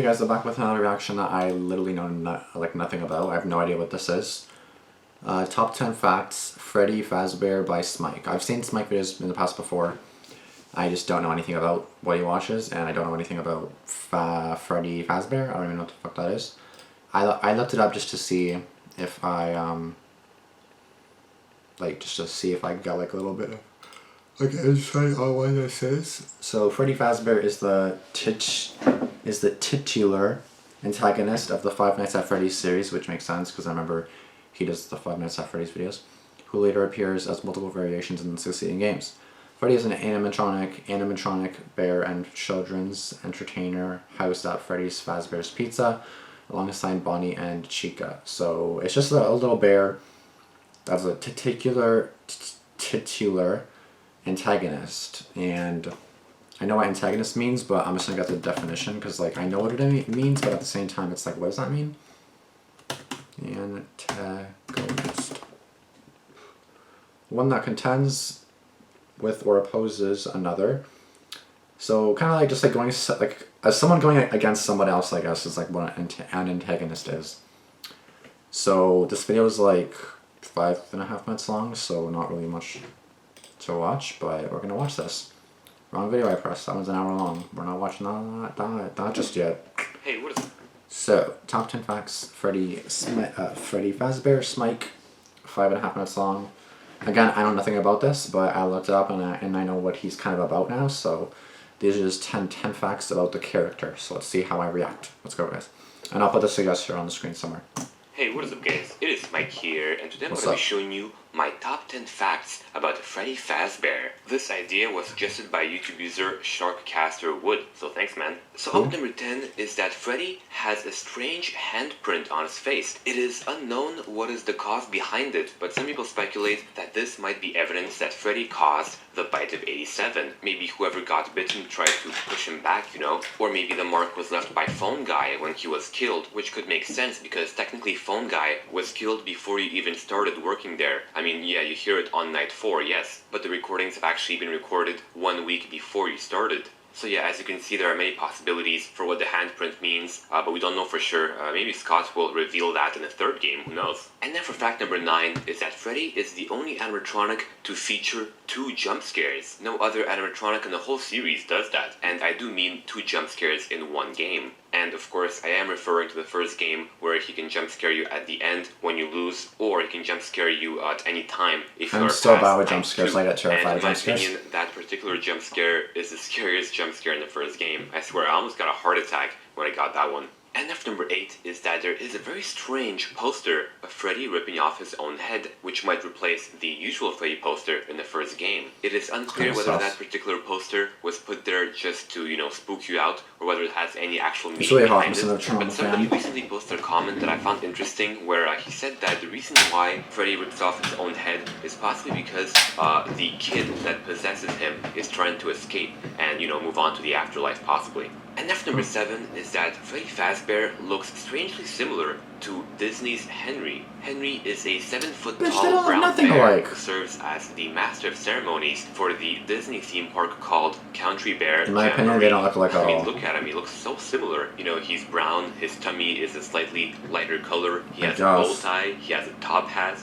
Hey guys, I'm back with another reaction that I literally know nothing about. I have no idea what this is. Top 10 facts, Freddy Fazbear by Smike. I've seen Smike videos in the past before. I just don't know anything about what he watches, and I don't know anything about Freddy Fazbear. I don't even know what the fuck that is. I looked it up just to see if I, just to see if I got like a little bit of insight on what this is. So Freddy Fazbear is the titular antagonist of the Five Nights at Freddy's series, which makes sense because I remember he does the Five Nights at Freddy's videos, who later appears as multiple variations in the succeeding games. Freddy is an animatronic bear and children's entertainer housed at Freddy's Fazbear's Pizza alongside Bonnie and Chica. So it's just a little bear that's a titular antagonist, and I know what antagonist means, but I'm just gonna get the definition because like I know what it means, but at the same time it's like, what does that mean? Antagonist. One that contends with or opposes another. So kind of like just like going like as someone going against someone else, I guess, is like what an antagonist is. So this video is like 5.5 minutes long, so not really much to watch, but we're gonna watch this. Wrong video I pressed. That one's an hour long. We're not watching that just yet. Hey, what is it? So, top 10 facts. Freddy Fazbear, Smike, 5.5 minutes long. Again, I know nothing about this, but I looked it up and I know what he's kind of about now. So, these are just 10 facts about the character. So let's see how I react. Let's go, guys. And I'll put the suggestion on the screen somewhere. Hey, what is up, guys? It is Mike here, and today I'm going to be showing you my top 10 facts about Freddy Fazbear. This idea was suggested by YouTube user Sharkcaster Wood, so thanks, man. So up number 10 is that Freddy has a strange handprint on his face. It is unknown what is the cause behind it, but some people speculate that this might be evidence that Freddy caused the bite of 87. Maybe whoever got bitten tried to push him back, you know? Or maybe the mark was left by Phone Guy when he was killed, which could make sense because technically Phone Guy was killed before you even started working there. I mean, yeah, you hear it on night 4, yes, but the recordings have actually been recorded 1 week before you started. So yeah, as you can see, there are many possibilities for what the handprint means, but we don't know for sure. Maybe Scott will reveal that in the third game, who knows? And then for fact number 9 is that Freddy is the only animatronic to feature 2 jump scares. No other animatronic in the whole series does that, and I do mean 2 jump scares in 1 game. And of course, I am referring to the first game where he can jump scare you at the end when you lose, or he can jump scare you at any time if you are I'm still past bad with jump scares. I get terrified of jump scares. In my opinion, that particular jump scare is the scariest jump scare in the first game. I swear, I almost got a heart attack when I got that one. And number 8 is that there is a very strange poster of Freddy ripping off his own head, which might replace the usual Freddy poster in the first game. It is unclear whether that particular poster was put there just to, you know, spook you out, or whether it has any actual meaning behind it. But somebody recently posted a comment that I found interesting, where he said that the reason why Freddy rips off his own head is possibly because the kid that possesses him is trying to escape and, you know, move on to the afterlife, possibly. And number 7 is that Freddy Fazbear looks strangely similar to Disney's Henry. Henry is a 7-foot-tall brown bear who serves as the master of ceremonies for the Disney theme park called Country Bear. In my opinion, they don't look like at all. I mean, look at him. He looks so similar. You know, he's brown. His tummy is a slightly lighter color. He has a bow tie. He has a top hat.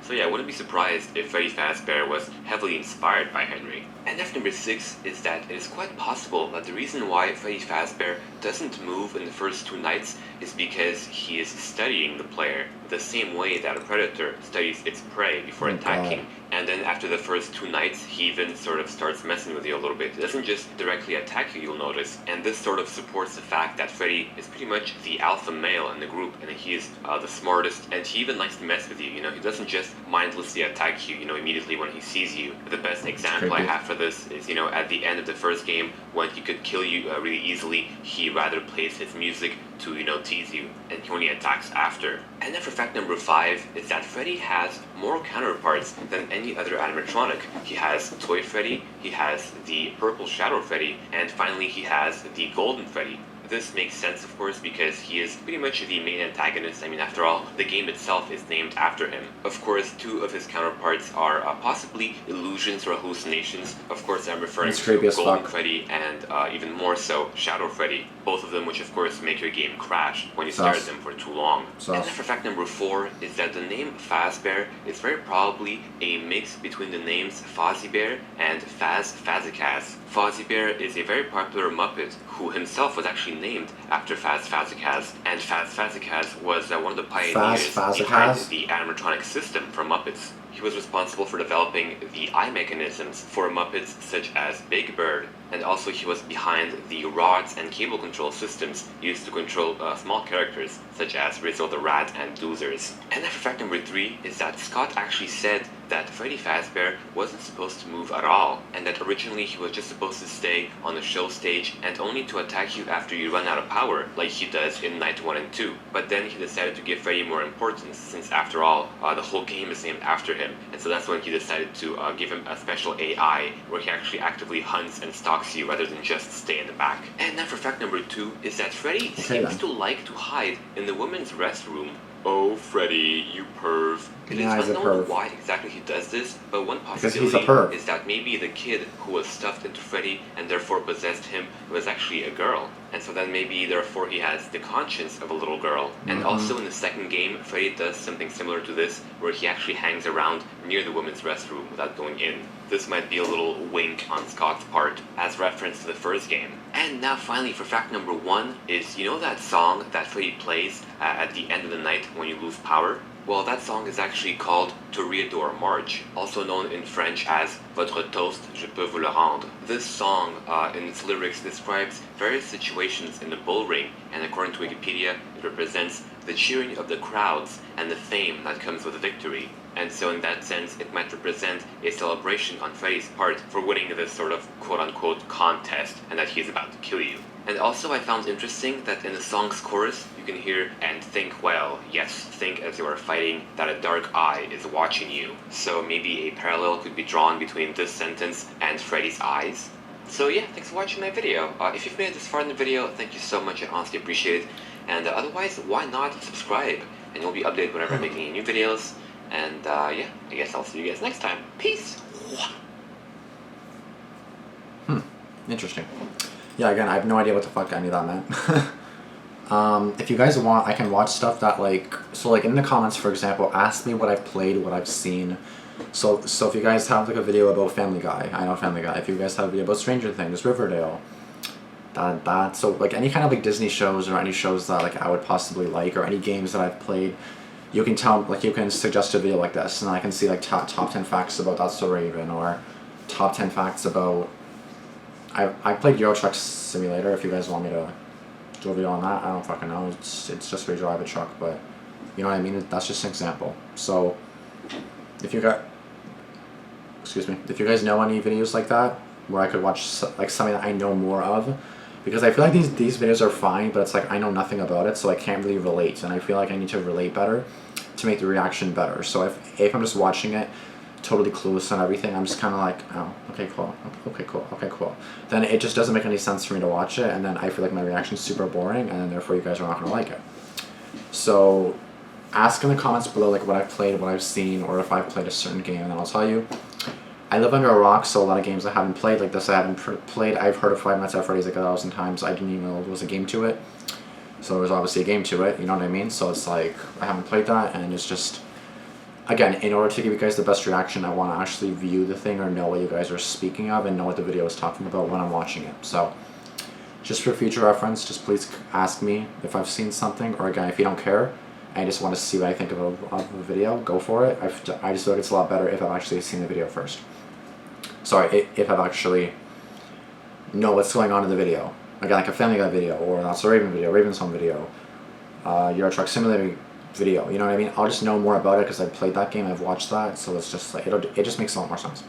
So yeah, I wouldn't be surprised if Freddy Fazbear was heavily inspired by Henry. And number 6 is that it is quite possible that the reason why Freddy Fazbear doesn't move in the first 2 nights is because he is studying the player the same way that a predator studies its prey before attacking. And then after the first 2 nights, he even sort of starts messing with you a little bit. It doesn't just directly attack you, you'll notice. And this sort of supports the fact that Freddy is pretty much the alpha male in the group, and he is the smartest, and he even likes to mess with you. You know, he doesn't just mindlessly attack you, you know, immediately when he sees you. The best example I have for this is, you know, at the end of the first game, when he could kill you really easily, he rather plays his music to, you know, tease you, and he only attacks after. And then for fact number 5 is that Freddy has more counterparts than any other animatronic. He has Toy Freddy, he has the purple Shadow Freddy, and finally he has the golden Freddy. This makes sense, of course, because he is pretty much the main antagonist. I mean, after all, the game itself is named after him. Of course, two of his counterparts are possibly illusions or hallucinations. Of course, I'm referring to Golden Freddy and even more so, Shadow Freddy. Both of them which, of course, make your game crash when you stare at them for too long. And then for fact number 4 is that the name Fazbear is very probably a mix between the names Fazbear and Fazbear. Fazbear is a very popular Muppet who himself was actually named after Fazbear, and Fazbear was one of the pioneers behind the animatronic system for Muppets. He was responsible for developing the eye mechanisms for Muppets such as Big Bird, and also he was behind the rods and cable control systems used to control small characters such as Rizzo the Rat and Doozers. And then for fact number 3 is that Scott actually said that Freddy Fazbear wasn't supposed to move at all, and that originally he was just supposed to stay on the show stage and only to attack you after you run out of power, like he does in Night 1 and 2. But then he decided to give Freddy more importance, since after all, the whole game is named after him, and so that's when he decided to give him a special AI, where he actually actively hunts and stalks you rather than just stay in the back. And then for fact number 2 is that Freddy seems to like to hide in the women's restroom. Oh, Freddy, you perv. It is unknown why exactly he does this, but one possibility is that maybe the kid who was stuffed into Freddy and therefore possessed him was actually a girl. And so then maybe therefore he has the conscience of a little girl. And also in the second game, Freddy does something similar to this, where he actually hangs around near the women's restroom without going in. This might be a little wink on Scott's part, as reference to the first game. And now finally for fact number 1 is, you know that song that Freddy plays at the end of the night when you lose power? Well, that song is actually called Toreador March, also known in French as Votre toast, je peux vous le rendre. This song, in its lyrics, describes various situations in the bull ring, and according to Wikipedia, it represents the cheering of the crowds and the fame that comes with victory. And so in that sense, it might represent a celebration on Freddy's part for winning this sort of quote-unquote contest, and that he's about to kill you. And also I found interesting that in the song's chorus, you can hear, and think well, yes, think as you are fighting, that a dark eye is watching you. So maybe a parallel could be drawn between this sentence and Freddy's eyes. So yeah, thanks for watching my video. If you've made it this far in the video, thank you so much, I honestly appreciate it. And otherwise, why not subscribe? And you'll be updated whenever I'm making any new videos. And yeah, I guess I'll see you guys next time. Peace! Interesting. Yeah, again, I have no idea what the fuck any of that meant. If you guys want, I can watch stuff that so in the comments, for example, ask me what I've played, what I've seen. So if you guys have a video about Family Guy, I know Family Guy. If you guys have a video about Stranger Things, Riverdale, so any kind of Disney shows or any shows that I would possibly like, or any games that I've played, you can you can suggest a video like this, and I can see top 10 facts about That's So Raven, or top 10 facts about. I played Euro Truck Simulator. If you guys want me to do a video on that, I don't fucking know. It's just where you drive a truck, but you know what I mean. That's just an example. So if you guys know any videos like that where I could watch something that I know more of, because I feel like these videos are fine, but it's I know nothing about it, so I can't really relate, and I feel like I need to relate better to make the reaction better. So if I'm just watching it totally clueless on everything, I'm just kind of oh, okay, cool. Then it just doesn't make any sense for me to watch it, and then I feel like my reaction's super boring, and then therefore you guys are not going to like it. So ask in the comments below what I've played, what I've seen, or if I've played a certain game, and then I'll tell you. I live under a rock, so a lot of games I haven't played, like this I haven't played. I've heard of Five Nights at Freddy's 1,000 times. I didn't even know there was a game to it. So there was obviously a game to it, you know what I mean? So it's I haven't played that, and it's just, again, in order to give you guys the best reaction, I want to actually view the thing or know what you guys are speaking of and know what the video is talking about when I'm watching it. So just for future reference, just please ask me if I've seen something, or again, if you don't care, and you just want to see what I think of a video, go for it. I just feel like it's a lot better if I've actually seen the video first. Sorry, if I've actually know what's going on in the video. Again, a Family Guy video, or That's a Raven video, Raven's Home video, Euro Truck Simulator video, you know what I mean? I'll just know more about it because I've played that game, I've watched that, so it's just it just makes a lot more sense.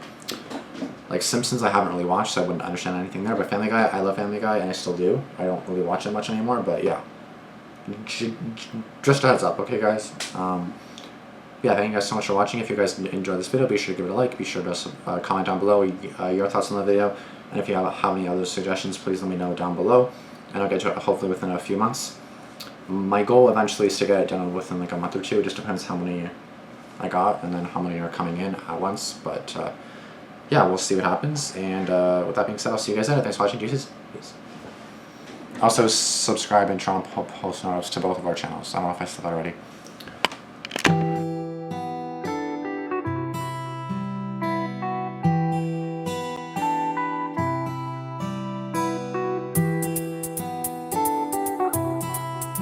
Simpsons I haven't really watched, so I wouldn't understand anything there, but Family Guy, I love Family Guy, and I still do. I don't really watch it much anymore, but yeah. Just a heads up, okay guys? Yeah, thank you guys so much for watching. If you guys enjoyed this video, be sure to give it a like, be sure to comment down below your thoughts on the video, and if you have any other suggestions, please let me know down below. and I'll get to it hopefully within a few months. My goal eventually is to get it done within like a month or two. It just depends how many I got and then how many are coming in at once. But yeah, we'll see what happens. And with that being said, I'll see you guys later. Thanks for watching. Peace. Also, subscribe and turn on post notifications to both of our channels. I don't know if I said that already.